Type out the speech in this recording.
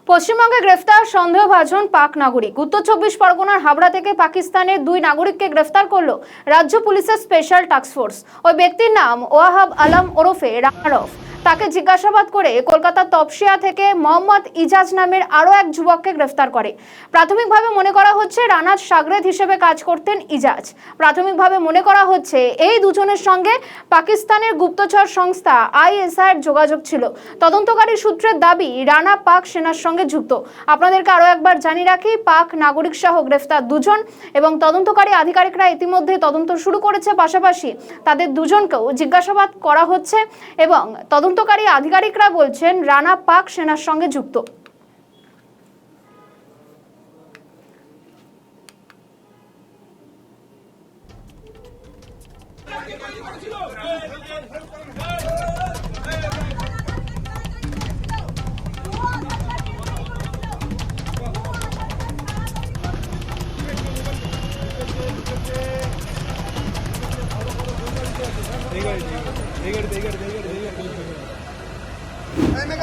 পশ্চিমবঙ্গে গ্রেফতার সন্দেহভাজন পাক নাগরিক। উত্তর 24 পরগনার হাবড়া থেকে পাকিস্তানের 2 নাগরিককে গ্রেফতার করল রাজ্য পুলিশের স্পেশাল টাস্ক ফোর্স। ওই ব্যক্তির নাম ওয়াহাব আলম ওরফে রানারফ। তাকে জিজ্ঞাসাবাদ করে কলকাতার তপসিয়া থেকে মোহাম্মদ ইজাজ নামের আরও এক যুবককে গ্রেফতার করে। প্রাথমিকভাবে মনে করা হচ্ছে রানার সাগরেদ হিসেবে কাজ করতেন ইজাজ। প্রাথমিকভাবে মনে করা হচ্ছে এই দুজনের সঙ্গে পাকিস্তানের গুপ্তচর সংস্থা ISI এর যোগাযোগ ছিল। তদন্তকারী সূত্রের দাবি রানা পাক সেনার সঙ্গে যুক্ত। আপনাদেরকে আরও একবার জানিয়ে রাখি, পাক নাগরিক সহ গ্রেফতার দুজন এবং তদন্তকারী আধিকারিকরা ইতিমধ্যে তদন্ত শুরু করেছে। পাশাপাশি তাদের দুজনকেও জিজ্ঞাসাবাদ করা হচ্ছে এবং তদন্তকারী আধিকারিকরা বলছেন রানা পাক সেনার সঙ্গে যুক্ত। ঠিক আছে